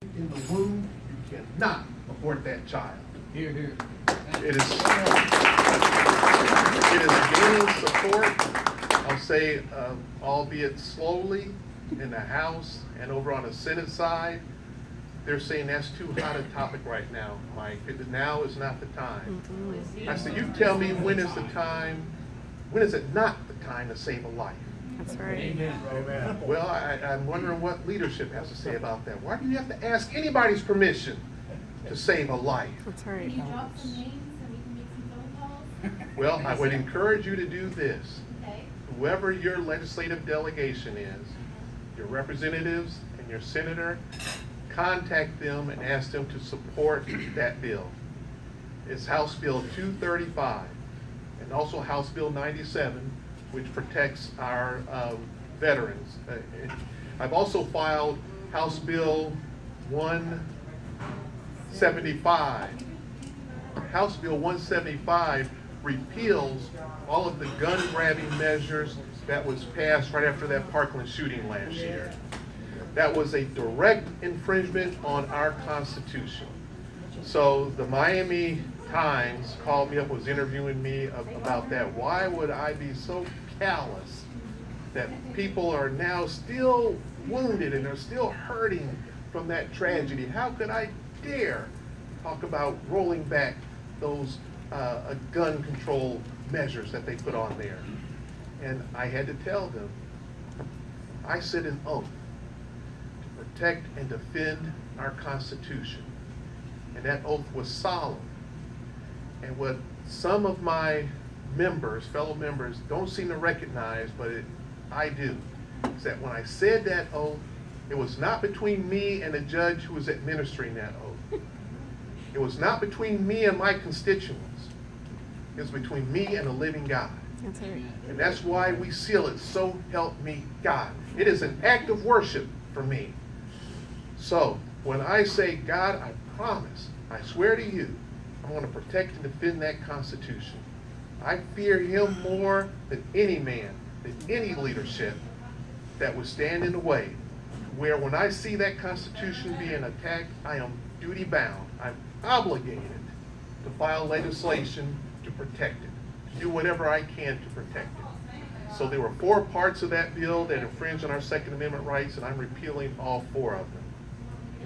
in the womb, you cannot abort that child. Here, here. It is gaining support, I'll say, albeit slowly, in the House and over on the Senate side. They're saying that's too hot a topic right now, Mike. Now is not the time. I said, you tell me when is the time, when is it not the time to save a life? That's right. Amen. Well, I'm wondering what leadership has to say about that. Why do you have to ask anybody's permission to save a life? That's right. Can you drop some names so we can make some phone calls? Well, I would encourage you to do this. Okay. Whoever your legislative delegation is, your representatives and your senator, contact them and ask them to support that bill. It's House Bill 235 and also House Bill 97, which protects our veterans. I've also filed House Bill 175. House Bill 175 repeals all of the gun-grabbing measures that was passed right after that Parkland shooting last year. That was a direct infringement on our Constitution. So the Miami Times called me up, was interviewing me about that. Why would I be so callous that people are now still wounded and are still hurting from that tragedy? How could I dare talk about rolling back those gun control measures that they put on there? And I had to tell them, I said an oath to protect and defend our Constitution. And that oath was solemn. And what some of my members, fellow members, don't seem to recognize, but I do, is that when I said that oath, it was not between me and the judge who was administering that oath. It was not between me and my constituents. It was between me and the living God. That's right. And that's why we seal it, so help me God. It is an act of worship for me. So when I say, God, I promise, I swear to you, I'm going to protect and defend that Constitution. I fear him more than any man, than any leadership that would stand in the way. Where when I see that Constitution being attacked, I am duty bound. I'm obligated to file legislation to protect it, to do whatever I can to protect it. So there were 4 parts of that bill that infringe on our Second Amendment rights, and I'm repealing all 4 of them.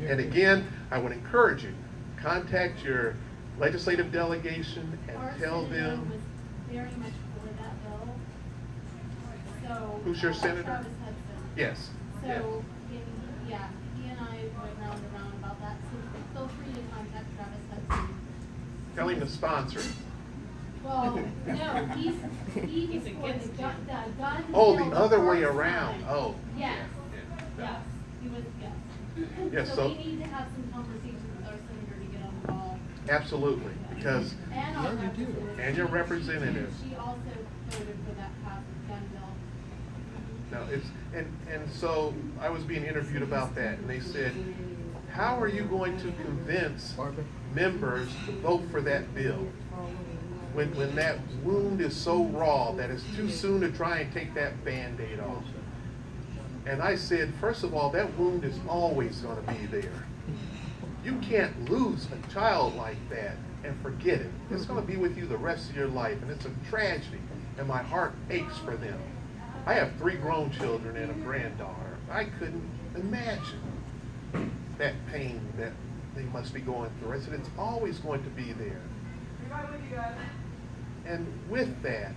And again, I would encourage you, contact your legislative delegation and tell them. Was very much for that bill. So Who's your senator? Travis Hudson. Yes. So Yeah. yeah, he and I went round and round about that. So feel free to contact Travis Hudson. Tell him to sponsor. Well, no, he's for the gun. Oh, bill the other way first around. time. Oh. Yes. Yeah. Yes. He was. Yes. Yes, So we need to have some conversations with our senator to get on the ball. Absolutely, because And our representative. And your representative. She also voted for that gun bill. now it's and so I was being interviewed about that, and they said, how are you going to convince members to vote for that bill when that wound is so raw that it's too soon to try and take that Band-Aid off? And I said, first of all, that wound is always going to be there. You can't lose a child like that and forget it. It's going to be with you the rest of your life, and it's a tragedy, and my heart aches for them. I have 3 grown children and a granddaughter. I couldn't imagine that pain that they must be going through. I said, it's always going to be there. And with that,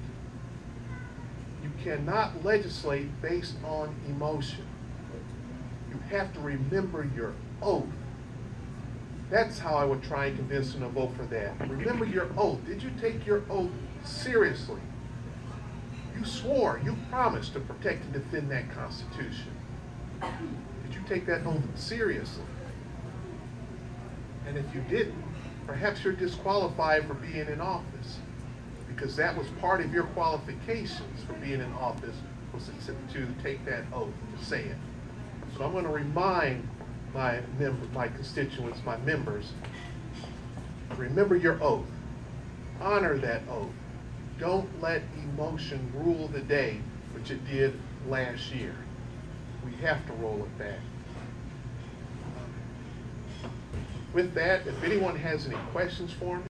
you cannot legislate based on emotion. You have to remember your oath. That's how I would try and convince them to vote for that. Remember your oath. Did you take your oath seriously? You swore, you promised to protect and defend that Constitution. Did you take that oath seriously? And if you didn't, perhaps you're disqualified for being in office, because that was part of your qualifications for being in office, was to take that oath, to say it. So I'm going to remind my constituents, my members, remember your oath. Honor that oath. Don't let emotion rule the day, which it did last year. We have to roll it back. With that, if anyone has any questions for me,